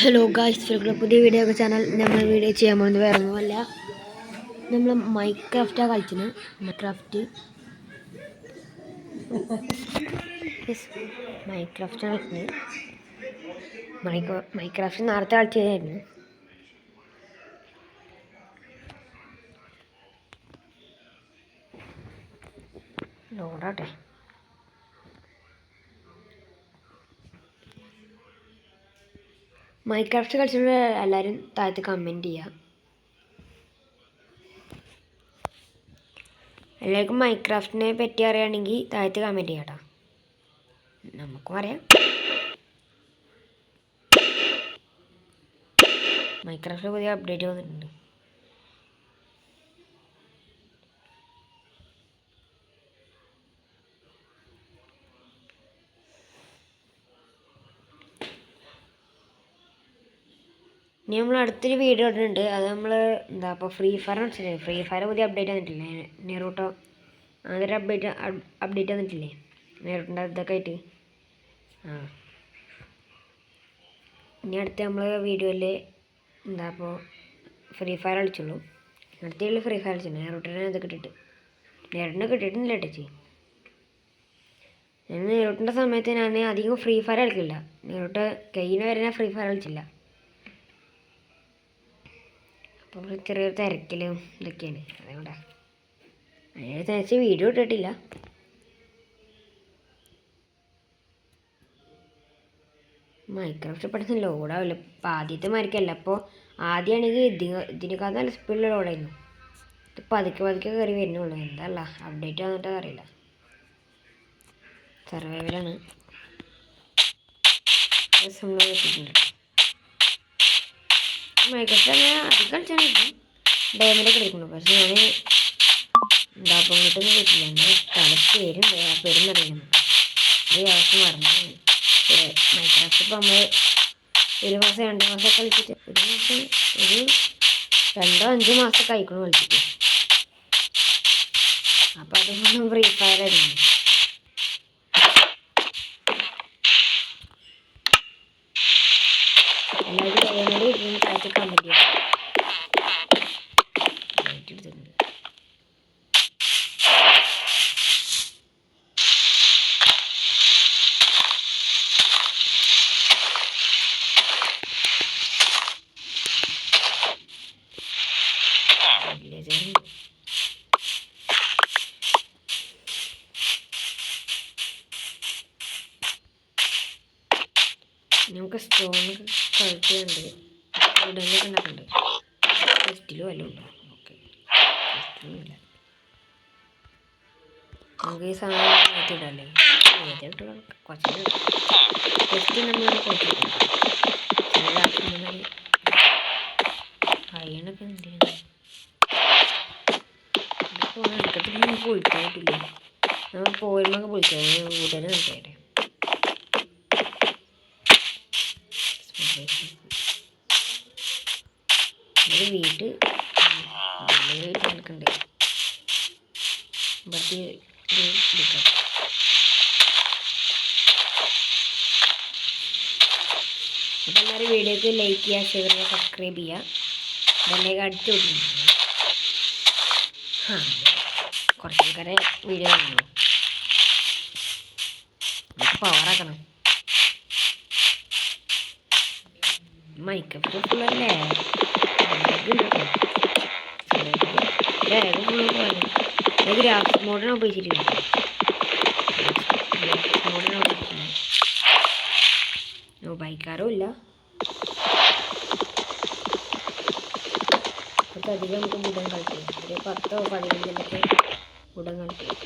Hello guys, welcome പുതിയ video channel. നമ്മൾ video ചെയ്യാൻ പോകുന്നത് വേറെ ഒന്നുമല്ല, നമ്മൾ മൈൻക്രാഫ്റ്റാണ് കളിച്ചത്. മൈൻക്രാഫ്റ്റാണ് കളിച്ചത്. മൈൻക്രാഫ്റ്റ് നേരത്തെ കളിച്ചതായിരുന്നു. ലോഡാട്ടെ. മൈൻക്രാഫ്റ്റ് കളിച്ചിട്ട് എല്ലാവരും താഴത്ത് കമൻറ്റ് ചെയ്യുക. എല്ലാവർക്കും മൈൻക്രാഫ്റ്റിനെ പറ്റി അറിയുകയാണെങ്കിൽ താഴത്ത് കമൻറ്റ് ചെയ്യാം കേട്ടോ. നമുക്കും അറിയാം. മൈൻക്രാഫ്റ്റിൽ പുതിയ അപ്ഡേറ്റ് വന്നിട്ടുണ്ട്. ഇനി നമ്മൾ അടുത്തൊരു വീഡിയോ ഇട്ടിട്ടുണ്ട്. അത് നമ്മൾ ഇപ്പോൾ ഫ്രീ ഫയർ കളിച്ചില്ലേ, ഫ്രീ ഫയർ പുതിയ അപ്ഡേറ്റ് വന്നിട്ടില്ലേ, നെറൂട്ടോ അതൊരു അപ്ഡേറ്റ് വന്നിട്ടില്ലേ, നെറൂട്ടോൻ്റെ ഇതൊക്കെ ആയിട്ട്. ഇനി അടുത്ത നമ്മൾ വീഡിയോയിൽ ഇപ്പോൾ ഫ്രീ ഫയർ കളിച്ചുള്ളൂ. അടുത്ത ഫ്രീ ഫയർ കളിച്ചിട്ടുണ്ട്. നെറൂട്ടോനെ ഇതൊക്കെ ഇട്ടിട്ട് നെറൂട്ടിനെ കിട്ടിയിട്ടില്ല ചേച്ചി. ഞാൻ നെറൂട്ടിൻ്റെ സമയത്ത് ഞാൻ അധികം ഫ്രീ ഫയർ കളിക്കില്ല. നെറൂട്ടോ കയ്യിന് വരെ ഞാൻ ഫ്രീ ഫയർ കളിച്ചില്ല. അപ്പോൾ ചെറിയൊരു തിരക്കിലും ഇതൊക്കെയാണ്, അതുകൊണ്ടാണ് അതിനെ തനിച്ച് വീഡിയോ ഇട്ടിട്ടില്ല. മൈൻക്രാഫ്റ്റ് പെട്ടെന്ന് ലോഡാവില്ല. ഇപ്പോൾ ആദ്യത്തെ മാരിക്കല്ല. അപ്പോൾ ആദ്യമാണെങ്കിൽ ഇതിനേക്കാൾ നല്ല സ്പീഡിൽ ലോഡായിരുന്നു. ഇത് പതുക്കെ കയറി വരുന്നുള്ളൂ. എന്തല്ല അപ്ഡേറ്റ് വന്നിട്ട് അറിയില്ല. സർവൈവലാണ് എത്തിയിട്ടുണ്ട്. മൈൻക്രാഫ്റ്റ് അങ്ങനെ അധികം കളിച്ചാണ് ഡയമണ്ടൊക്കെ എടുക്കുന്നു. പക്ഷെ ഞാൻ ഇങ്ങോട്ടൊന്നും കിട്ടില്ല. എൻ്റെ പേരുണ്ട്, ആ പേരെന്നറിയില്ല. ഒരു ആവശ്യം മറന്നു. മൈൻക്രാഫ്റ്റ് ഇപ്പോൾ നമ്മൾ 1 മാസം 2 മാസം കളിച്ചിട്ട് ഒരു 2-5 മാസം കഴിക്കണം കളിച്ചിട്ട്. അപ്പോൾ അതൊന്നും ഫ്രീ ഫയർ ആയിരുന്നു. എല്ലാവരും ഡയമണ്ട് കിട്ടുന്ന കാറ്റ് കമൻറ്റ് ചെയ്യാം. എടുത്തിട്ടുണ്ട്. നമുക്ക് സ്റ്റോൺ കളിക്കുന്നുണ്ട്, ഉടനൊക്കെ ഉണ്ടാക്കുന്നുണ്ട്. ടെസ്റ്റിലും വല്ലതും ഉണ്ടോ? ഓക്കെ, ടെസ്റ്റിലുമില്ല. നമുക്ക് ഈ സാധനം മാറ്റിയിടല്ലേ, ഏതായിട്ട് കുറച്ച് ടെസ്റ്റ് നമ്മൾ കൊടുത്തിട്ടുണ്ട്. അയ്യണൊക്കെ എന്തെങ്കിലും എടുക്കത്തിൽ നമുക്ക് പൊളിക്കാനായിട്ടില്ല. നമ്മൾ പോരുമ്പോൾ പൊളിക്കാം. ഉടനെ നിൽക്കട്ടെ. ഒരു വീട്ട് നടക്കണ്ടേ ഇവിടുത്തെ എടുക്കാം. അപ്പോൾ എല്ലാവരും വീഡിയോക്ക് ലൈക്ക് ചെയ്യുക, ഷെയർ ചെയ്യുക, സബ്സ്ക്രൈബ് ചെയ്യുക. ഇതെല്ലാം അടിച്ചു കൊടുക്കുന്നുണ്ട്. കുറച്ച് ആൾക്കാരെ വീഡിയോ കാണുന്നു. നമുക്ക് പവറാക്കണം. മൈൻക്രാഫ്റ്റ് ഫുള്ളല്ലേ, ഗ്രാഫിക്സ് മോഡിനാണ് ഉപയോഗിച്ചിരിക്കുന്നത്. ഉപയോഗിക്കാറും ഇല്ല. അധികം നമുക്ക് ബുധൻ കളിക്കാം. ഒരു 10-15 ബുധൻ കളിക്കാം.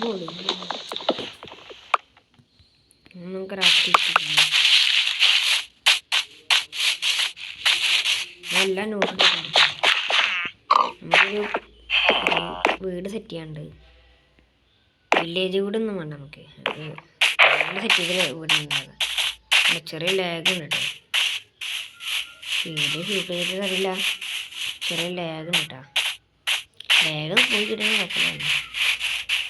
പൊളി ഒന്നും ക്രാഫ്റ്റ് ചെയ്തിട്ടില്ല. നല്ല നോട്ട് നമുക്കൊരു വീട് സെറ്റ് ചെയ്യാണ്ട്. വില്ലേജ് വീടൊന്നും വേണ്ട നമുക്ക്. വീട് സെറ്റ് ചെയ്ത് വീട് ഉണ്ടാകുക. ചെറിയ ലാഗ് ഉണ്ട് കേട്ടോ. വീട് ഷൂട്ട് ചെയ്തിട്ട് അറിയില്ല. ചെറിയ ലാഗ് ഉണ്ട് കേട്ടോ. ലാഗ് പോയി കിട്ടുന്ന കുഴപ്പമില്ല.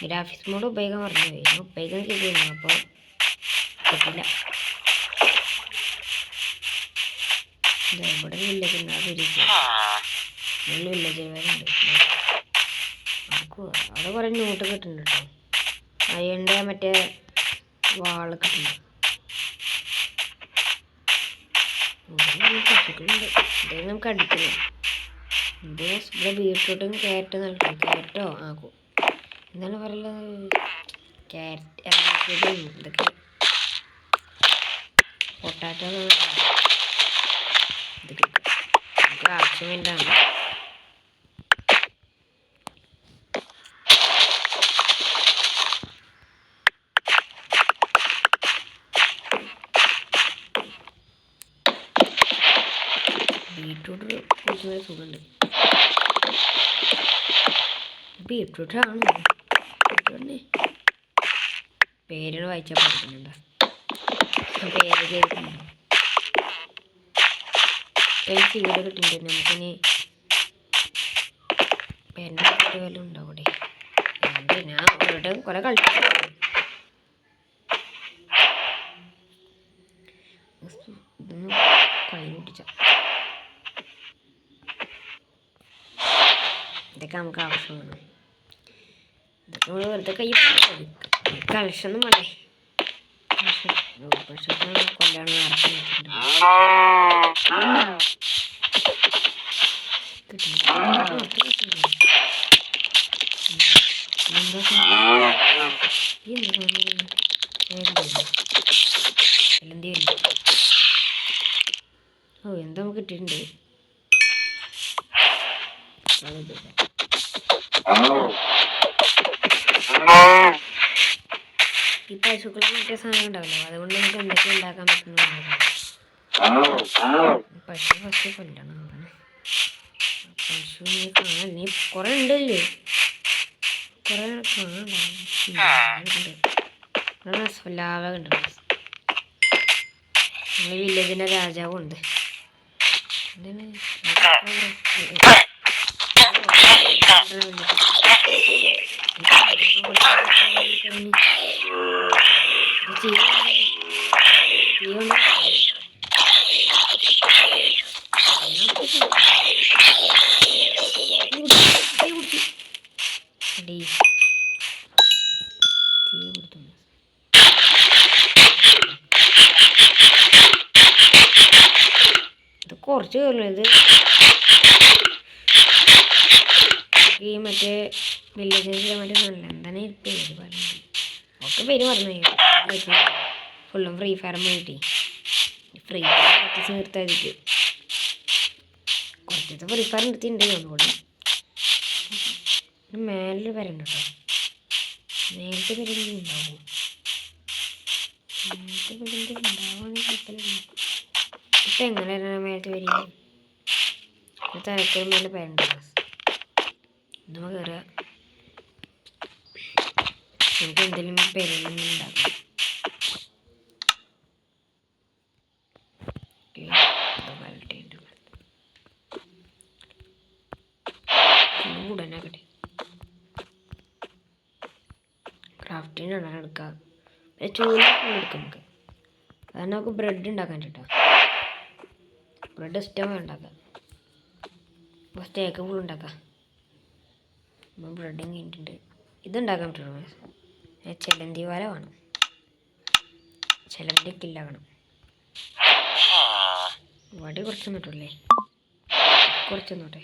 ഗ്രാഫിക്സ് മോഡ് ഉപയോഗിക്കാൻ പറഞ്ഞു പോയി. ഉപയോഗിക്കാൻ ചെയ്തിരുന്നു. അപ്പോൾ പറ്റില്ല. ഇവിടെ വില്ലേജ് ഉണ്ട്. നല്ല വില്ലേജ് ഉണ്ട്. അവിടെ കുറേ നോട്ട് കിട്ടുന്നുണ്ട് കേട്ടോ. അയ്യൻ്റെ മറ്റേ വാളൊക്കെ കിട്ടുന്നുണ്ട്. ഇതായി നമുക്ക് അടിക്കുന്നു. ഇവിടെ ബീട്രൂട്ടും ക്യാരറ്റ് നൽകും. ക്യാരറ്റോ ആക്കും. എന്താണ് പറയുന്നത്? ക്യാരറ്റ് ഇതൊക്കെ പൊട്ടാറ്റോ ഇതൊക്കെ നമുക്ക് ആവശ്യം വേണ്ടാണ്. ബീട്രൂട്ട് കുടിക്കുന്ന സുഖമുണ്ട്. ബീട്രൂട്ടാണ് പേരുകൾ വായിച്ചാൽ പഠിക്കുന്നുണ്ട്. പേര് കേൾക്കുന്നുണ്ട്. വീട് കിട്ടിയിട്ടുണ്ട്. നമുക്കിനി പേരിൻ്റെ വല്ലതും ഉണ്ടോ അവിടെ? ഞാൻ ഇവിടെ കുറെ കളിച്ചിട്ടുണ്ട്. ഇതൊന്നും കളി പൊട്ടിച്ച ഇതൊക്കെ നമുക്ക് ആവശ്യമാണ്. ഇതൊക്കെ നമ്മൾ വെറുതെ കൈ കളക്ഷനും വേണ്ടേ? പക്ഷേ കൊല്ലാണ് നടത്തി വെച്ചിട്ടുണ്ട്. ഓ എന്താ നമുക്ക് കിട്ടിയിട്ടുണ്ട്. ഈ പശുക്കളെ മറ്റേ സാധനം ഉണ്ടാവില്ല. അതുകൊണ്ട് നമുക്ക് എന്തൊക്കെ ഉണ്ടാക്കാൻ പറ്റുന്ന പശു ഫസ്റ്റ് കൊല്ലണം. പശു കാണാൻ നീ കുറെ ഉണ്ടല്ലേ. കുറെ കാണാൻ ലാവ കണ്ടു. നമ്മുടെ വില്ലേജിന്റെ രാജാവും ഉണ്ട്. കുറച്ച് കയറുന്നത് ഈ മറ്റേ വില്ലേജിലെ മറ്റേ നല്ല എന്താണ് പേര് പറയുന്നത്? ഒക്കെ പേര് പറഞ്ഞു. ഫുള്ളും ഫ്രീ ഫയർ പോയിട്ട് ഫ്രീ ഫയർ കുറച്ച് നിർത്താതിരിക്കും. കുറച്ചത്തെ ഫ്രീ ഫയർ നിർത്തിയിട്ടുണ്ട്. ഒന്നുകൂടി മേലിൽ വരണ്ട കേട്ടോ. നേരത്തെ വരുന്നത് ഉണ്ടാവും. നേരത്തെ വരുന്നത് ഉണ്ടാവുകയാണെങ്കിൽ കുഴപ്പമില്ല. ഇപ്പം എങ്ങനെയാണ് മേലത്തെ വരിക? തലക്കൊരു മേലെ പേരുണ്ട്. നമ്മൾ കയറുക. നമുക്ക് എന്തെങ്കിലും പേരൊന്നും ഉണ്ടാക്കാം. ഉടനെ കട്ടെ ക്രാഫ്റ്റിന് ഉടനെ എടുക്കാം. ചൂട് എടുക്കാം നമുക്ക്. കാരണം നമുക്ക് ബ്രെഡ് ഉണ്ടാക്കാൻ കേട്ടോ. ബ്രെഡ് ഇഷ്ടം ഉണ്ടാക്കാം. സ്റ്റേക്ക് ഫുൾ ഉണ്ടാക്കാം. ബ്രെഡും കഴിഞ്ഞിട്ടുണ്ട്. ഇതുണ്ടാക്കാൻ പറ്റുള്ളൂ. ചിലന്തി വല വേണം. ചിലന്തി കില്ലാകണം. വടി കുറച്ചൊന്നും ഇട്ടല്ലേ. കുറച്ചൊന്നോട്ടെ.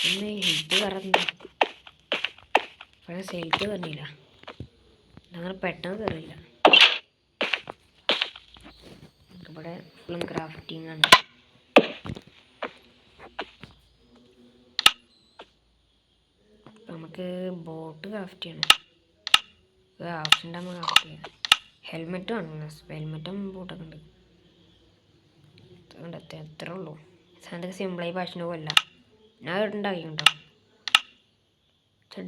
ഇന്ന് ഹെൽത്ത് കയറുന്നു. പക്ഷേ ഹെൽത്ത് കയറിയില്ല. അങ്ങനെ പെട്ടെന്ന് കയറിയില്ല. ഇവിടെ ഫുള്ളും ക്രാഫ്റ്റിംഗ് ആണ്. ബോട്ട് ക്രാഫ്റ്റ് ചെയ്യണം. ഓപ്ഷൻ ഉണ്ടാകുമ്പോൾ ക്രാഫ്റ്റ് ചെയ്യാം. ഹെൽമെറ്റും ആണ്, ഹെൽമെറ്റും ബോട്ടൊക്കെ ഉണ്ട്. അതുകൊണ്ട് എത്ര ഉള്ളൂ. സാധനത്തൊക്കെ സിമ്പിളായി ഭാഷൻ്റെ പോലല്ല. ഞാൻ ഉണ്ടാക്കിയിട്ടുണ്ടോ.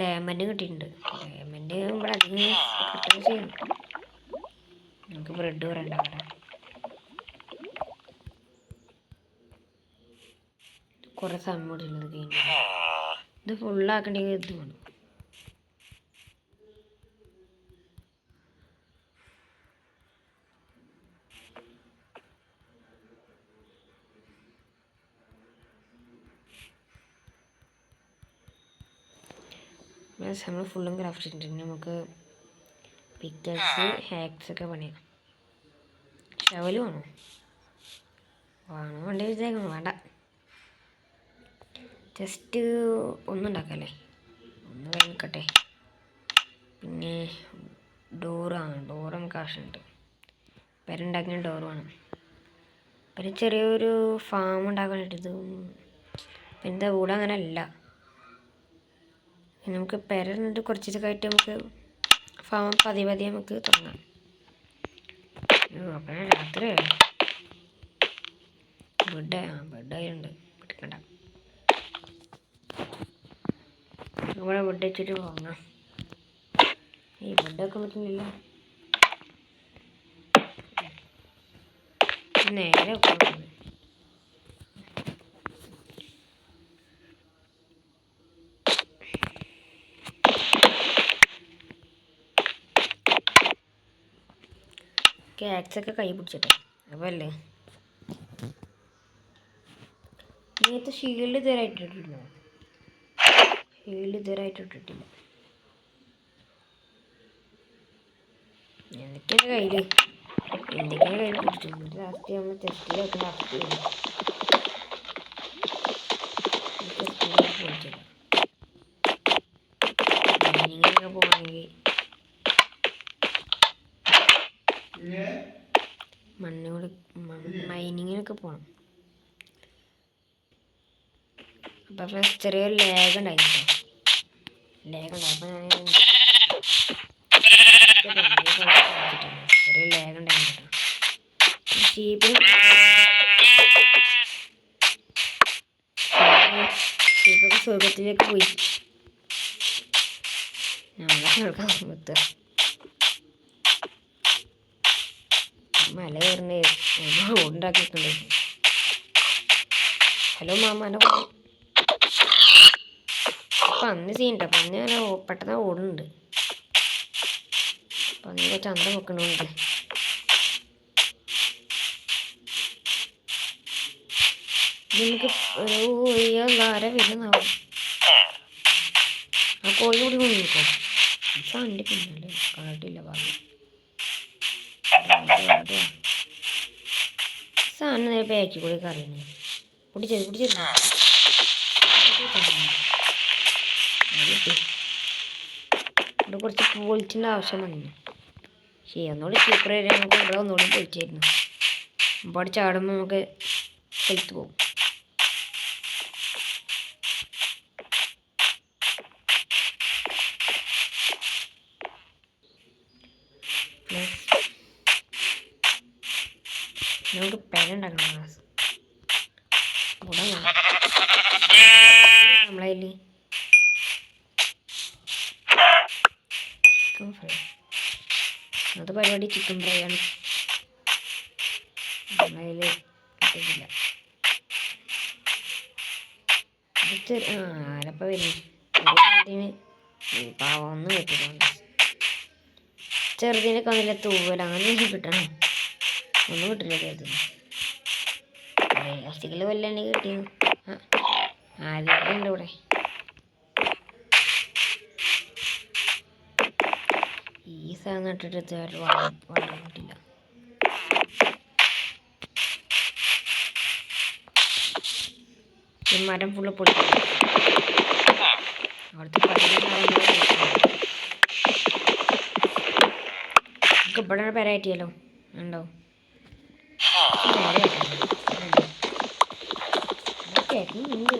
ഡയമണ്ട് കിട്ടിയിട്ടുണ്ട്. ഡയമണ്ട് ഇവിടെ അധികം കിട്ടുക ചെയ്യണം. നമുക്ക് ബ്രെഡ് പറയണ്ട അവിടെ. കുറേ സമയം പിടിച്ചിട്ടുണ്ട് കഴിഞ്ഞു. ഇത് ഫുള്ളാക്കണ്ടെങ്കിൽ ഇത് വേണം. നമ്മൾ ഫുള്ളും ക്രാഫ്റ്റ് ചെയ്തിട്ടുണ്ട്. നമുക്ക് പിക്കൽസ് ഹാക്സ് ഒക്കെ പണിയാം. ഷവല് വേണോ? വേണ്ട വിചാരിക്കണം. വേണ്ട, ജസ്റ്റ് ഒന്നുണ്ടാക്കല്ലേ, ഒന്ന് കഴിഞ്ഞിക്കട്ടെ. പിന്നെ ഡോറ് നമുക്ക് ആവശ്യമുണ്ട്. പെരുണ്ടാക്കിയ ഡോറ് വേണം. പിന്നെ ചെറിയൊരു ഫാം ഉണ്ടാക്കാനായിട്ട്. ഇത് എന്താ വീട് അങ്ങനെ അല്ല. നമുക്ക് പെരന്നിട്ട് കുറച്ചൊക്കെ ആയിട്ട് നമുക്ക് ഫാം പതിയെ നമുക്ക് തുടങ്ങാം. അപ്പം രാത്രി ബെഡായുണ്ട് പിടിക്കണ്ട. ഇവിടെ ബെഡ് വെച്ചിട്ട് പോകാം. ഈ ബെഡ് വെക്കാൻ പറ്റുന്നില്ല. നേരെ പോകുന്നത് ആക്സൊക്കെ കൈ പിടിച്ചിട്ടെ. അപ്പോൾ അല്ലേ നേരത്തെ ഷീൽഡ് ഇതുവരായിട്ട് ഇട്ടിട്ടില്ല. എന്തൊക്കെയാണ് കയ്യിൽ പിടിച്ചിട്ടുണ്ട്. ലാസ്റ്റ് നമ്മൾ ചെസ്റ്റിലൊക്കെ ലാസ്റ്റ് ചെയ്യും. മൈനിങ്ങിനൊക്കെ പോകണമെങ്കിൽ മൈനിങ്ങിനൊക്കെ പോകണം. അപ്പം ചെറിയൊരു ലാഗ് ഉണ്ടായിരുന്നു. അപ്പോൾ ഞാൻ ചെറിയ ലാഗ് ഉണ്ടായിരുന്നു കേട്ടോ. ഷീപ്പൊക്കെ സ്വർഗത്തിലേക്ക് പോയി. നമ്മളെ മല കയറണേ ഉണ്ടാക്കിയിട്ടുണ്ട്. ഹലോ മാമാൻ്റെ പന്നി സീനുണ്ട്. പന്നി അങ്ങനെ പെട്ടെന്ന് ഓടുന്നുണ്ട്. പന്നിയുടെ ചന്ത വെക്കണുണ്ട്. നമുക്ക് ആരെ വരുന്നാവും. ആ കോഴി കൂടി കൊണ്ടിരിക്കോ. സാറിൻ്റെ പിന്നല്ലേ കണ്ടിട്ടില്ല പറഞ്ഞു. സാറിന് നേരെ ബാക്കി കൂടി കറിയണേ. പിടിച്ചിരുന്നു. ഇവിടെ കുറച്ച് പോളിച്ചിൻ്റെ ആവശ്യം വന്നു. ശരി, ഒന്നുകൂടി സൂപ്പർ ഏരിയ നമുക്ക് ഇവിടെ ഒന്നുകൂടി പൊളിച്ചായിരുന്നു. അപ്പോൾ ചാടുമ്പോൾ നമുക്ക് ഹെൽത്ത് പോകും. നമുക്ക് പെരുണ്ടാക്കണം. നമ്മളതിൽ ചിക്കൻ ഫ്രൈ, അത് പരിപാടി ചിക്കൻ ഫ്രൈ ആണ്. നമ്മളതിൽ കിട്ടില്ല. ആരപ്പ വരുന്നു പാവൊന്നും കിട്ടില്ല. ചെറുതിനൊക്കെ ഒന്നില്ല തൂവല അങ്ങനെ കിട്ടണം. ഒന്നും കിട്ടില്ല. കരുതുന്നു പ്ലാസ്റ്റിക്കിൽ വല്ലാണ്ട് കിട്ടിയത്. ആദ്യമൊക്കെ ഉണ്ട് ഇവിടെ. ഈ സാധനം ഇട്ടിട്ട് വെള്ളം കിട്ടില്ല. ഈ മരം ഫുള്ള് പൊളിക്കും. അവിടുത്തെ നമുക്ക് ഇവിടെ പെരായിട്ടിയല്ലോ ഉണ്ടോ. കേൾക്കുന്നുണ്ട്.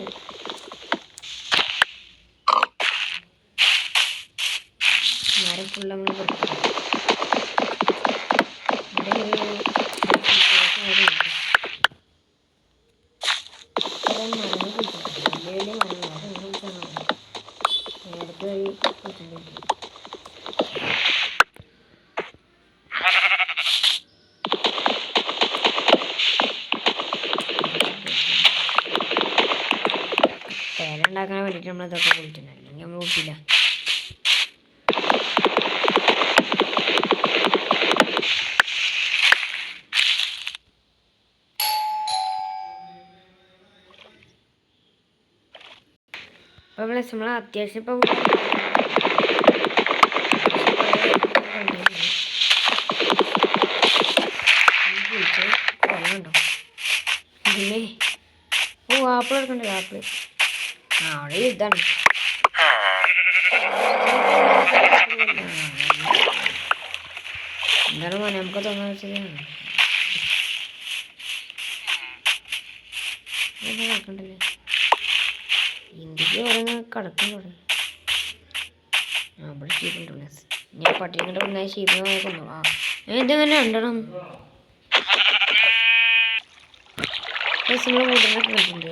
മരം ഫുള്ള് നമ്മൾ കൊടുക്കും. മരങ്ങൾ കുഴിച്ചിട്ടുണ്ട്, വലിയ വലിയ മരങ്ങൾ. അത് നിങ്ങൾ കുഴിച്ചാൽ നേരത്തെ വഴി കുഴിച്ചിട്ടുണ്ട്. പേല ഉണ്ടാക്കാൻ വേണ്ടിയിട്ട് നമ്മളിതൊക്കെ കുഴിച്ചിട്ടുണ്ട്, അല്ലെങ്കിൽ നമ്മൾ കുഴിച്ചില്ല. അപ്പോൾ നമ്മൾ അത്യാവശ്യം ഇപ്പം കൊള്ളണ്ടോ ഇതില്ലേ? ഓ ആപ്പിൾ എടുക്കണ്ടല്ലോ, ആപ്പിൾ. അവിടെ ഇതാണ് എന്താണ് മോനെ നമുക്ക് തോന്നുന്ന വെച്ചാൽ നടക്കണ്ടല്ലേ. ഇന്ത്യക്ക് ഓരോന്ന് കിടക്കും തുടങ്ങി. ഇവിടെ ഷീപ്പുണ്ട്. ഞാൻ പട്ടിയുടെ ഒന്നായ ഷീപ്പിനെ കൊണ്ടു. ഇതെങ്ങനെ ഉണ്ടണം നമ്മൾ വീട്ടിലൊക്കെ കണ്ടിട്ടുണ്ട്.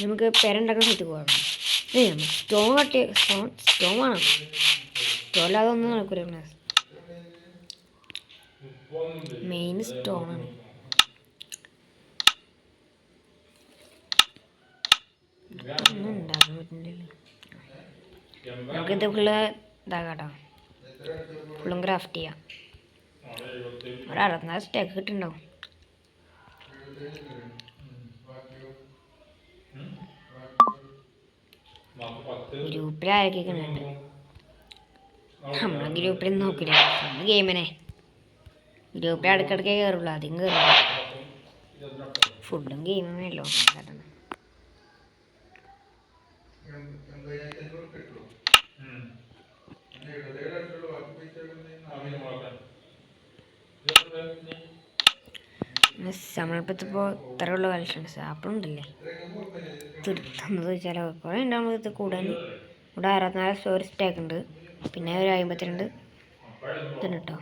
നമുക്ക് പെരണ്ടാക്കാൻ സ്ഥലത്ത് പോകാം. സ്റ്റോൺ കട്ടി സ്റ്റോൺ വേണം. സ്റ്റോണില്ലാതെ ഒന്നും നടക്കൂല. മെയിൻ സ്റ്റോണാണ്. ഒന്നും ഉണ്ടാക്കാൻ പറ്റുന്നില്ല. നമുക്കിത് ഫുള്ള് ഇതാകാട്ടോ, ഫുള്ളും ക്രാഫ്റ്റ് ചെയ്യാം. ഒരു 64 സ്റ്റേക്ക് കിട്ടുന്നുണ്ടാവും. ഗ്രൂപ്പിൽ ആരൊക്കെ ഉണ്ട്? നമ്മളെ ഗ്രൂപ്പിൽ നോക്കില്ല, നമ്മൾ ഗെയിമിനെ ഗ്രൂപ്പിൽ ഇടയ്ക്കിടയ്ക്കേ കയറുള്ളൂ, അധികം കയറില്ല. ഫുഡും ഗെയിമല്ലോ. നമ്മളിപ്പോൾ ഇത്രയുള്ള കളക്ഷൻസ് ആപ്പിളുണ്ടല്ലേ തീർത്തന്ന് ചോദിച്ചാലോ കുറേ ഉണ്ട്. നമ്മളിത് കൂടാൻ ഇവിടെ 64 സ്റ്റോറേജ് സ്റ്റേക്ക് ഉണ്ട്, പിന്നെ ഒരു 52 ഇതുണ്ട് കേട്ടോ.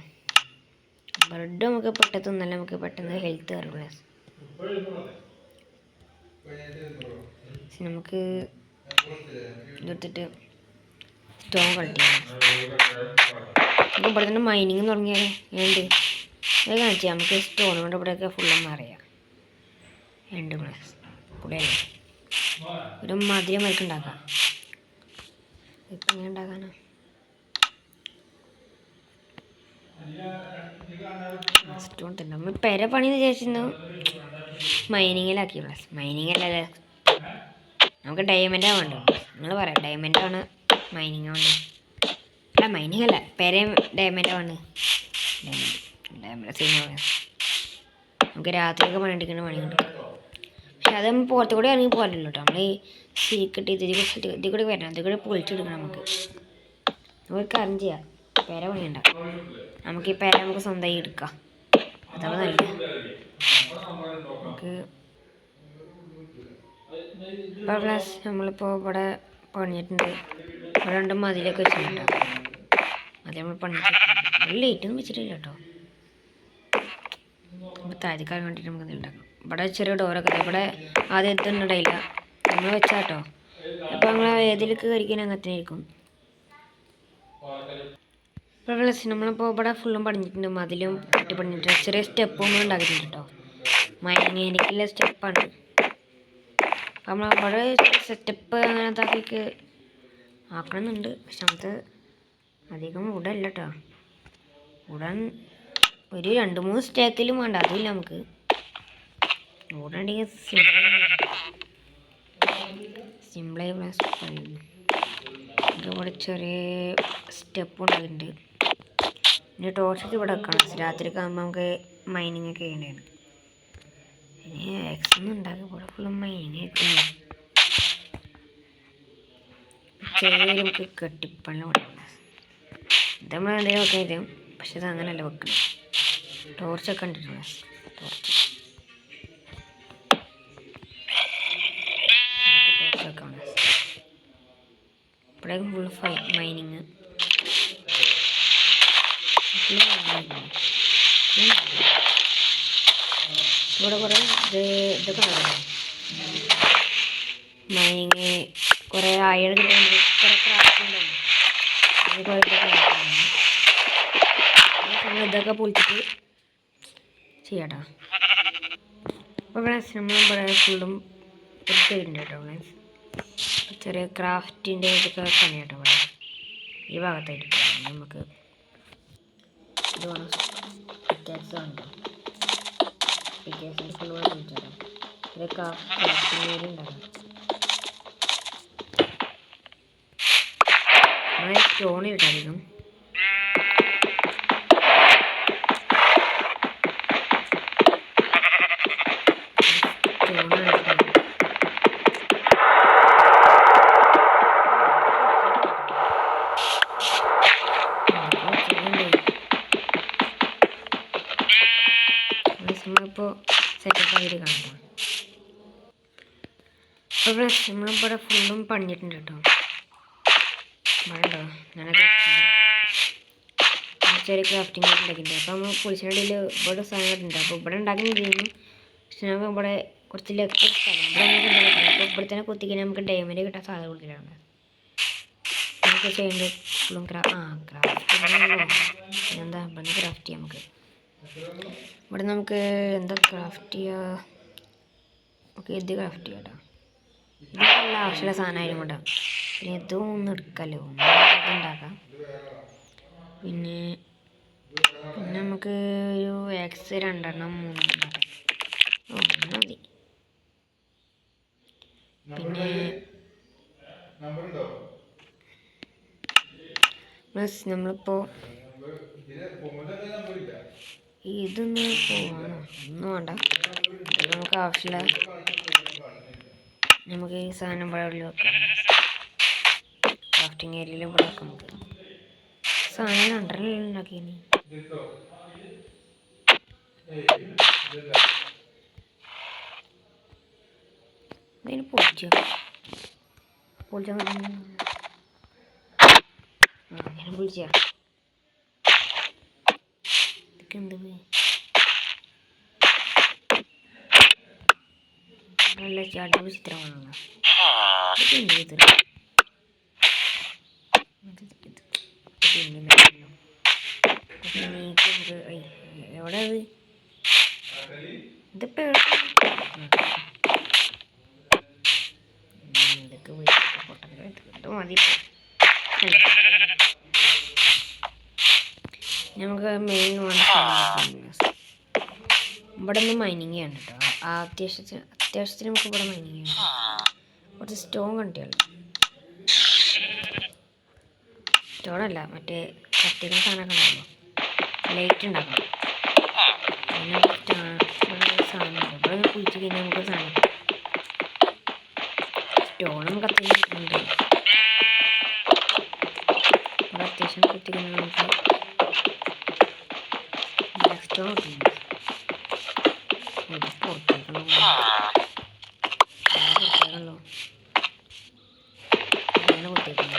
ബ്രെഡ് നമുക്ക് പെട്ടെന്ന് തിന്നല്ല, നമുക്ക് പെട്ടെന്ന് ഹെൽത്ത് കയറും. നമുക്ക് ഇതെടുത്തിട്ട് സ്റ്റോൺ കളക്ട് ചെയ്യാം. നമുക്ക് ഇവിടെ തന്നെ മൈനിങ് തുടങ്ങിയാലേ ഉണ്ട്. അത് കാണിച്ചാൽ നമുക്ക് സ്റ്റോൺ കൊണ്ട് ഇവിടെയൊക്കെ ഫുള്ളൊന്നും അറിയാം. രണ്ട് പ്ലസ് കൂടെയല്ലേ ഒരു മധുരം വരക്ക് ഉണ്ടാക്കാം. ഇപ്പം എങ്ങനെ ഉണ്ടാക്കാനോ? സ്റ്റോൺ തന്നെ നമ്മൾ പെര പണിന്ന് വിചാരിച്ചിരുന്നു മൈനിങ്ങിലാക്കി. പ്ലസ് മൈനിങ് അല്ലല്ലേ, നമുക്ക് ഡയമണ്ടാണ് വേണ്ടത്. നിങ്ങൾ പറയാം ഡയമണ്ടാണ് മൈനിങ് വേണ്ടത്. അല്ല മൈനിങ് അല്ല, പെരയും ഡയമണ്ടാണ്. ഡയമണ്ട് സിനിമ നമുക്ക് രാത്രിയൊക്കെ പണിയെടുക്കുന്ന പണി കിട്ടും. പക്ഷെ അത് നമ്മൾ പുറത്തു കൂടെ ആണെങ്കിൽ പോകല്ലോ കേട്ടോ. നമ്മൾ ഈ സീക്കിട്ട് ഇതിൽ കൂടി വരണം, ഇതിൽ കൂടി പൊളിച്ചെടുക്കണം. നമുക്ക് കാര്യം ചെയ്യാം, പെര പണിയുണ്ട. നമുക്ക് ഈ പെര നമുക്ക് സ്വന്തമായി എടുക്കാം, അതൊക്കെ നല്ലത്. നമുക്ക് ഇപ്പോൾ പ്ലസ് നമ്മളിപ്പോൾ ഇവിടെ പണിഞ്ഞിട്ടുണ്ട്. ഇവിടെ 2 മതിലൊക്കെ വെച്ചിട്ടുണ്ട്. അത് നമ്മൾ പണിഞ്ഞിട്ടുണ്ട്. ലേറ്റൊന്നും വെച്ചിട്ടില്ല കേട്ടോ. അപ്പോൾ താഴേക്കാൻ വേണ്ടിയിട്ട് നമുക്ക് ഉണ്ടാക്കാം. ഇവിടെ ചെറിയ ഡോറൊക്കെ ഇവിടെ ആദ്യം എത്തുന്നുണ്ടായില്ല, നമ്മൾ വെച്ചാട്ടോ. അപ്പോൾ നമ്മൾ ഏതിലേക്ക് കരിക്കാൻ അങ്ങനത്തെ ആയിരിക്കും. ഇപ്പോൾ പ്ലസ് നമ്മളിപ്പോൾ ഇവിടെ ഫുള്ളും പണിഞ്ഞിട്ടുണ്ട്, മതിലും കെട്ടി പണിഞ്ഞിട്ടുണ്ട്. ചെറിയ സ്റ്റെപ്പും നമ്മൾ ഉണ്ടാക്കിയിട്ടുണ്ട് കേട്ടോ. മൈനിങ്ങിലേക്കുള്ള സ്റ്റെപ്പാണ്. അപ്പം നമ്മൾ അവിടെ സെറ്റപ്പ് അങ്ങനത്തെ ആക്കിക്ക് ആക്കണമെന്നുണ്ട്. പക്ഷെ നമുക്ക് അധികം ഉടല്ല കേട്ടോ. ഉടൻ ഒരു 2-3 സ്റ്റേക്കിലും വേണ്ട, അതില്ല നമുക്ക്. ഉടനെങ്കിൽ സിമ്പിളായി പ്ലസ് കഴിയുന്നു. ഇവിടെ ചെറിയ സ്റ്റെപ്പ് ഉണ്ടായിട്ടുണ്ട്. പിന്നെ ടോർച്ചൊക്കെ ഇവിടെ വെക്കണം, രാത്രിയൊക്കെ ആകുമ്പോൾ നമുക്ക് മൈനിങ് ഒക്കെ ചെയ്യേണ്ടതാണ്. ഇനി എക്സൊന്നും ഉണ്ടാക്കി ഇവിടെ ഫുള്ളും മൈനിങ് ആയിരിക്കും. ചെറിയ നമുക്ക് കെട്ടിപ്പള്ള ഇത് നമ്മൾ എന്തെങ്കിലും ഒക്കെ ഇത് പക്ഷെ ഇത് അങ്ങനെയല്ല വെക്കണം. ടോർച്ചൊക്കെ കണ്ടിട്ടുണ്ടോ? ടോർച്ച് ടോർച്ചൊക്കെ ഉണ്ട്. ഇപ്പോഴേക്കും ഫുൾ മൈനിങ്. ഇവിടെ കുറേ ഇതൊക്കെ ഉണ്ടല്ലോ മൈനിങ്. കുറേ അയൺ കിട്ടുന്നുണ്ട്, കുറേ ക്രാഫ്റ്റ് ഉണ്ടല്ലോ. അത് കുറേ ഇതൊക്കെ പൊളിച്ചിട്ട് ചെയ്യാട്ടോ. അപ്പോൾ ഫ്രണ്ട്സ് നമ്മളിവിടെ ഫുള്ളും എടുത്തിട്ടുണ്ട് കേട്ടോ ഫ്രണ്ട്സ്. ചെറിയ ക്രാഫ്റ്റിൻ്റെ ഇതൊക്കെ പണി കേട്ടോ ഇവിടെ ഈ ഭാഗത്തായിട്ട്. നമുക്ക് ഇത് വേണം, പിക്കാക്സ് വേണ്ടോ? പിക്കാക്സിൻ്റെ ഫുള്ള് വേണം ചോദിച്ചാലോ. ചെറിയ ക്രാഫ്റ്റിംഗ് ഏരിയ ഉണ്ടാകും. അങ്ങനെ സ്റ്റോണിലിട്ടോ അധികം. നമ്മളിപ്പോൾ സെറ്റപ്പ് ആയിട്ട് കാണാം. അപ്പോൾ ഫ്രണ്ട്സ് നമ്മളിവിടെ ഫുള്ളും പണിഞ്ഞിട്ടുണ്ട് കേട്ടോ. വേണ്ടോ ഞാനൊക്കെ ചെറിയ ക്രാഫ്റ്റിംഗ് ഉണ്ടാക്കിയിട്ടുണ്ട്. അപ്പോൾ നമ്മൾ പൊളിച്ചിടയിൽ ഇവിടെ സാധനങ്ങളുണ്ട്. അപ്പോൾ ഇവിടെ ഉണ്ടാക്കുന്ന ചെയ്യുന്നു. പക്ഷെ നമുക്ക് ഇവിടെ കുറച്ച് ലക്ക് സ്ഥലം ഇവിടെ നമുക്ക് ഉണ്ടാക്കില്ല. അപ്പോൾ ഇവിടെ തന്നെ കൊത്തിക്കാൻ നമുക്ക് ഡയമണ്ട് കിട്ടാൻ സാധ്യത കൊടുക്കലാണ്. നമുക്ക് ചെയ്യേണ്ടത് ഫുള്ളും ക്രാഫ്റ്റ് എന്താ ഇവിടെ ക്രാഫ്റ്റ് ചെയ്യാം. നമുക്ക് ഇവിടെ നമുക്ക് എന്താ ക്രാഫ്റ്റ് ചെയ്യുക? ഓക്കെ, ഇത് ക്രാഫ്റ്റ് ചെയ്യാം കേട്ടോ. ഇതെല്ലാം ആവശ്യമുള്ള സാധനമായാലും കൊണ്ടാണ്. പിന്നെ ഇതൊന്നും എടുക്കാമല്ലോ, ഇതുണ്ടാക്കാം. പിന്നെ നമുക്ക് ഒരു എക്സ് 2 3 ഉണ്ടാക്കാം. മതി. പിന്നെ പ്ലസ് നമ്മളിപ്പോൾ ഇതൊന്ന് പോകണം, ഒന്നും വേണ്ട. നമുക്ക് ആവശ്യമുള്ള നമുക്ക് ഈ സാധനം ഇവിടെ വെക്കാം. ക്രാഫ്റ്റിംഗ് ഏരിയയിൽ ഇവിടെ വെക്കാം. നമുക്ക് സാധനം 2 ഉണ്ടാക്കിയിനി. ഇതിന് പൊളിച്ചാൽ അങ്ങനെ പൊളിച്ചാ ഇതൊക്കെ എന്ത് നല്ല ചാടിയ ചിത്രമാണല്ലോ. ഇതൊക്കെ എന്ത് ചെയ്തത്? എവിടെ അത്? ഇതിപ്പോ ഇതൊക്കെ മതി. നമുക്ക് മെയിൻ ഇവിടെ നിന്ന് മൈനിങ് ചെയ്യണം കേട്ടോ. അത്യാവശ്യത്തിന് നമുക്ക് ഇവിടെ മൈനിങ് ചെയ്യണം. കുറച്ച് സ്റ്റോൺ കണ്ടിയല്ലോ. സ്റ്റോണല്ല, മറ്റേ കത്തിക്കുന്ന സാധനമൊക്കെ ഉണ്ടാകുമല്ലോ, ലൈറ്റ് ഉണ്ടാക്കണം. പിന്നെ സാധനമുണ്ട് ഇവിടെ കുഴിച്ച് കഴിഞ്ഞാൽ നമുക്ക് സാധനം സ്റ്റോണും കത്തിക്കുന്നുണ്ട്. ഇവിടെ അത്യാവശ്യം കത്തിക്കുന്ന നമുക്ക് ബ്ലാക്ക് സ്റ്റോൺ കിട്ടുന്നുണ്ട്. ഇത് പുറത്തേക്കണോ അങ്ങനെ പുറത്തേക്കുന്നു.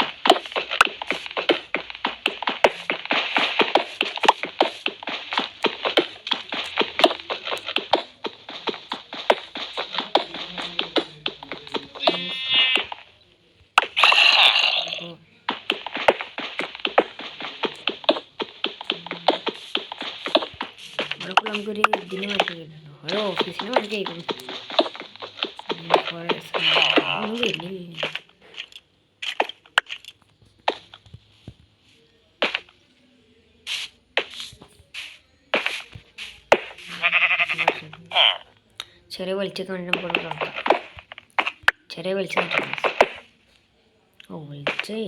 നമുക്കൊരു ഇതിന് മാറ്റി കേട്ടോ, ഒരു ഓഫീസിന് മാറ്റി കേൾക്കുന്നു. ഒന്നും വരുന്നില്ല. ചെറിയ വെളിച്ചൊക്കെ കണ്ടുമ്പോൾ തുറക്കാം. ചെറിയ വെളിച്ചം കിട്ടും. ഓ വെളിച്ചേ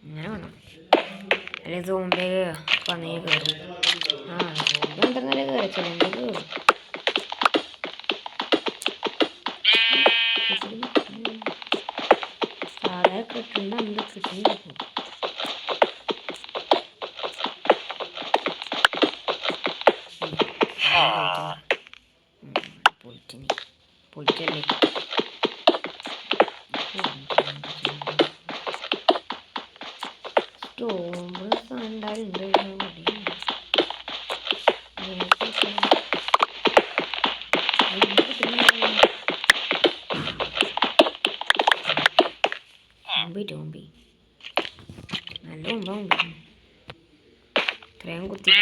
അങ്ങനെ വേണം, അല്ലെ സോംബേ പന്നേ കയറും. സോംബ എന്തെന്നാലേ കയറിച്ചില്ല, എന്ത് കയറും. സാധാരണ കിട്ടുന്ന എന്ത് കിട്ടുന്ന പൊളിച്ചിനി പൊളിച്ചല്ലേ സ്റ്റോമ്പ് ഉണ്ടായിട്ടുണ്ട് ടോമ്പി നല്ല മുമ്പ് ഇത്രയും കുത്തി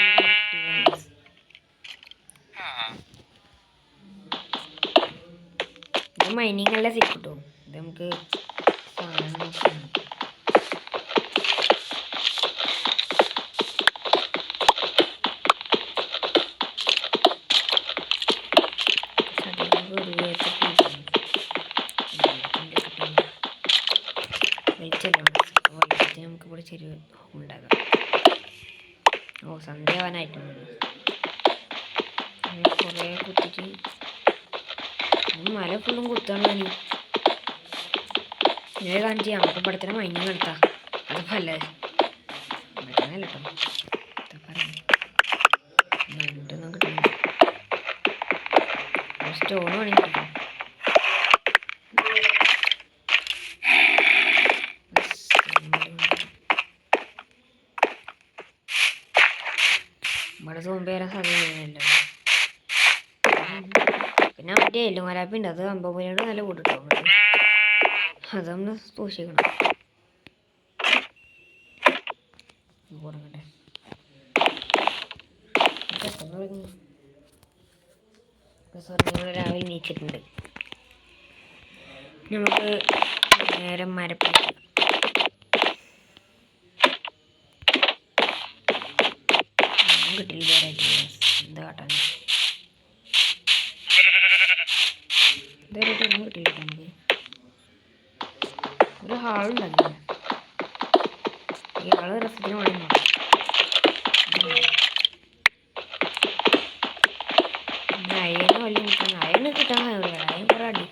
ഇത് മൈനിങ് അല്ല സിക്കിട്ടോ ഇത് നമുക്ക് സാധനം നോക്കാം നമുക്കിവിടെ ചെറിയ ഉണ്ടാകാം ഓ സന്ധ്യാവാനായിട്ടുണ്ട് കുറേ കുത്തിട്ട് മല ഫുള്ളും കുത്തണം ഞാൻ കാണിച്ചു നമുക്ക് ഇവിടത്തെ മൈനിങ് നടത്താം അതപ്പോൾ അല്ലത് ഇവിടുന്നല്ല കേട്ടോ പറയാം കിട്ടുന്നു സ്റ്റോൺ വേണമെങ്കിൽ കിട്ടും ഇവിടെ സോമ്പ് വരാൻ സാധ്യതയില്ലല്ലോ പിന്നെ മറ്റേ എല്ലും മരാപ്പുണ്ട് അത് അമ്പൂരിയോട് നല്ല കൂട്ടിട്ടോ അതൊന്ന് സൂക്ഷിക്കണം രാവിലെ നീച്ചിട്ടുണ്ട് നമുക്ക് നേരം മരപ്പിടിക്കാം കിട്ടില്ല എന്താ കാട്ടാൻ ഇതൊന്നും കിട്ടില്ല നമുക്ക് ഒരു ഹാളുണ്ടല്ലോ ഈ ഹാള് രസത്തിന് വേണം അയ്യന് വലിയ കിട്ടാൻ അയ്യന് കിട്ടാൻ അയ്യൻ കുറെ അടി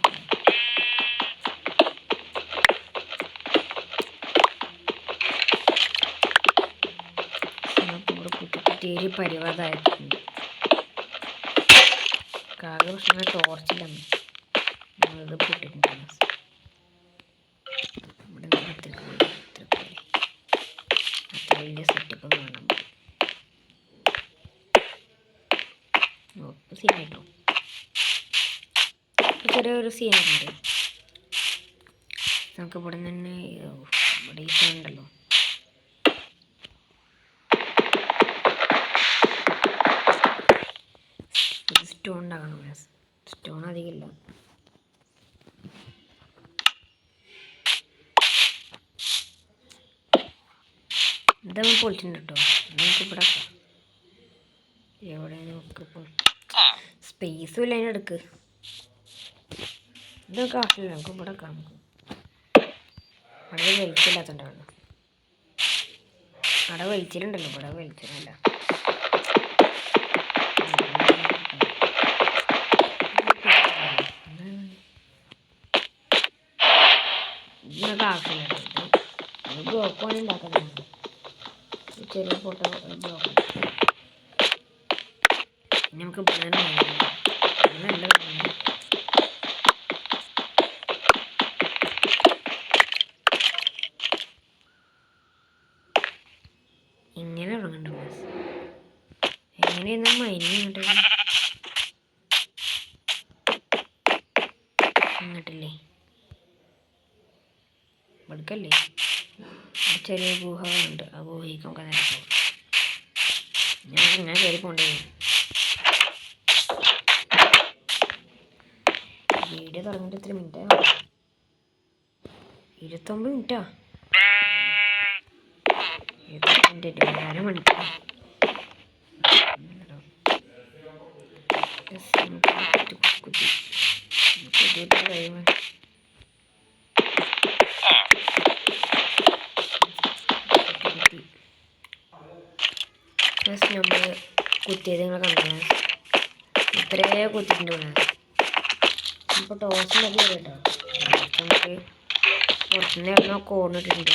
കുത്തിക്കുറ്റിയൊരു പരിവാദമായിട്ടുണ്ട് കാക പ്രശ്നം ടോർച്ചിലാണ് ഞങ്ങളിത് പൊട്ടിട്ടുണ്ട് ഇവിടെ അത്ര വലിയ സെറ്റപ്പ് കാണാൻ സീനായിട്ടോ ചെറിയൊരു സീനുണ്ട് നമുക്ക് ഇവിടെ തന്നെ ഇവിടെ ഈ ഉണ്ടല്ലോ സ്റ്റോൺ ഉണ്ടാക്കണം സ്റ്റോൺ അധികമില്ല ഇതങ്ങ് പൊളിച്ചിട്ടുണ്ട് കേട്ടോ നമുക്ക് ഇവിടെ എവിടെ നോക്കിപ്പോൾ സ്പേസും ഇല്ല അതിനെടുക്ക് ഇതൊക്കെ ആവശ്യമില്ല നമുക്ക് ഇവിടെ നമുക്ക് അവിടെ വലിച്ചില്ലാത്തതുകൊണ്ടാണ് അവിടെ വലിച്ചിലുണ്ടല്ലോ ഇവിടെ വലിച്ചില്ല ഇതിനൊക്കെ ആവശ്യമില്ല ഇത് ബ്ലോക്ക് വേണ്ടി ഉണ്ടാക്കുന്നതാണ് ചെറിയ ഫോട്ടോ ബ്ലോക്ക് നമുക്ക് നല്ല ഇങ്ങനെ ഇറങ്ങണ്ട ബസ് എങ്ങനെയാ മൈനിങ് ഇങ്ങോട്ടില്ലേ ഇവിടക്കല്ലേ ചെറിയ ഗുഹകളുണ്ട് ആ ഗുഹയ്ക്ക് നമുക്ക് നേരെ പോകും ഞാൻ കയറി പോകണ്ടേ വീഡിയോ തുടങ്ങിയിട്ട് എത്ര മിനിറ്റാ 29 മിനിറ്റാ 2 മണിക്കൂർ കഴിയുമ്പോൾ നമ്മൾ കുത്തിയത് നിങ്ങൾ കണ്ടു ഇത്രേ കുത്തിയിട്ടുണ്ട് ഇവിടെ ഇപ്പോൾ ടോസിലൊക്കെ കേട്ടോ നമുക്ക് പുറത്തുനിന്ന് ഇറങ്ങാൻ കോർണിട്ടുണ്ട്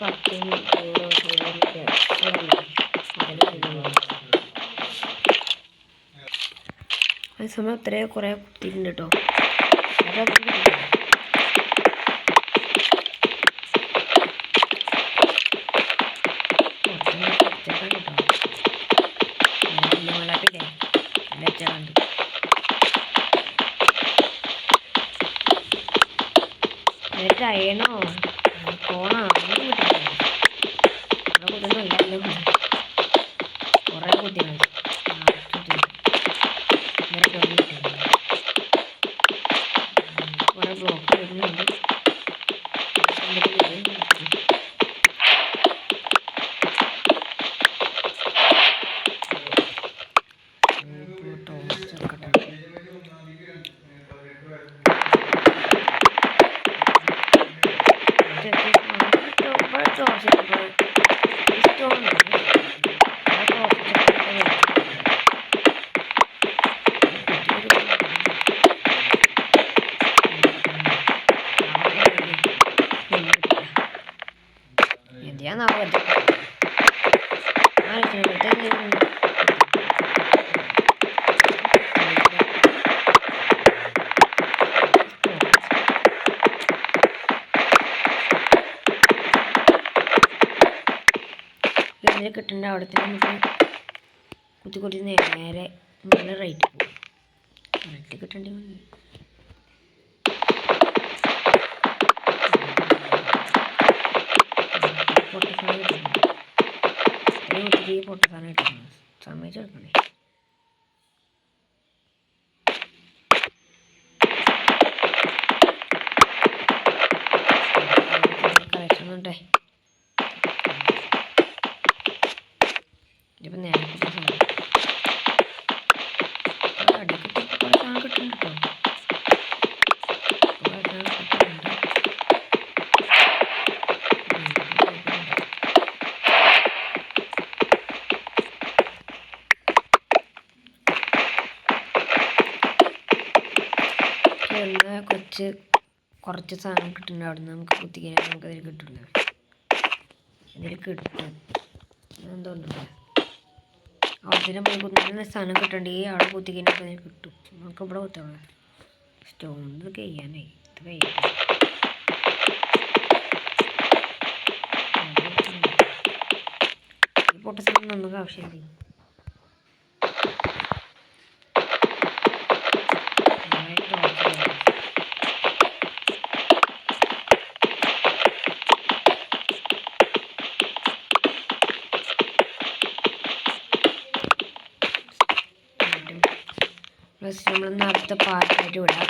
പത്തും കൂടെ അതേ സമയം അത്രയും കുറേ കുത്തിയിട്ടുണ്ട് കേട്ടോ. അയണോ കോണോ ഒന്നും കിട്ടില്ല. അവിടെ കുത്തുന്നല്ലോ കുറേ കുത്തികൾ കുറേ ബ്ലോക്ക് വരുന്നുണ്ട്. കിട്ടേണ്ട അവിടെ തന്നെ നമുക്ക് കുത്തി കുത്തി നേരെ നല്ല റേറ്റ് പോകും. റേറ്റ് കിട്ടേണ്ടി വന്നു. പൊട്ടസാധനം കിട്ടുന്നു. ഇത്രയും ഒത്തിരി പൊട്ടസാധനം കിട്ടുന്നു. സമ്മതിച്ചെടുക്കണേ. കളക്ഷൻ ഉണ്ടേ. ഇപ്പം നേരെ കുറെ സാധനം കിട്ടുന്നുണ്ട് കേട്ടോ. കുറച്ച് സാധനം കിട്ടുന്നുണ്ട്. അവിടെ നിന്ന് നമുക്ക് കുത്തിക്കഴിഞ്ഞാൽ നമുക്ക് അതിൽ കിട്ടില്ല. ഇതിൽ കിട്ടും എന്തുകൊണ്ടല്ലേ അവിടെ പോയി കുത്തുന്ന സാധനം കിട്ടണ്ടെങ്കിൽ അവിടെ കുത്തിക്കഴിഞ്ഞാൽ അതിൽ കിട്ടും. നമുക്ക് ഇവിടെ കുത്തണം. സ്റ്റോൺ ഇത് കഴിയാനേ ഇത് കഴിയാൻ പൊട്ട സാധനം നമുക്ക് ആവശ്യമില്ല. പ്ലസ് നമ്മളൊന്ന് അടുത്ത പാർട്ടായിട്ട് വിടാം.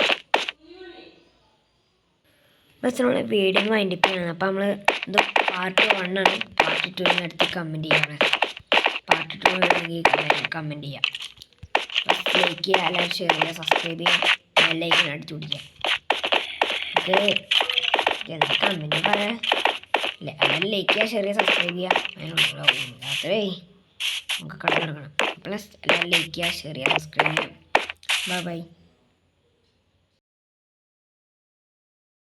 പ്ലസ് നമ്മൾ വീഡിയോ വൈൻഡപ്പ് ചെയ്യണം. അപ്പോൾ നമ്മൾ ഇത് പാർട്ട് 1 ആണ്. പാർട്ട് 2 അടുത്ത് കമൻറ്റ് ചെയ്യണം. പാർട്ട് 2 വേണമെങ്കിൽ കമൻറ്റ് ചെയ്യാം. പ്ലസ് ലൈക്ക് ചെയ്യുക, എല്ലാവരും ഷെയർ ചെയ്യുക, സബ്സ്ക്രൈബ് ചെയ്യുക, ബെല്ലൈക്കൺ അടിച്ചു പിടിക്കുക. ഇത് എന്താ കമൻറ്റ് പറയാം. എല്ലാവരും ലൈക്ക് ചെയ്യുക, ഷെയർ ചെയ്യുക, സബ്സ്ക്രൈബ് ചെയ്യുക. അതിനുണ്ടാവും അത്രേ നമുക്ക് കടന്നു കിടക്കണം. പ്ലസ് എല്ലാവരും ലൈക്ക് ചെയ്യുക, ഷെയർ ചെയ്യുക, സബ്സ്ക്രൈബ് ചെയ്യുക. Bye bye.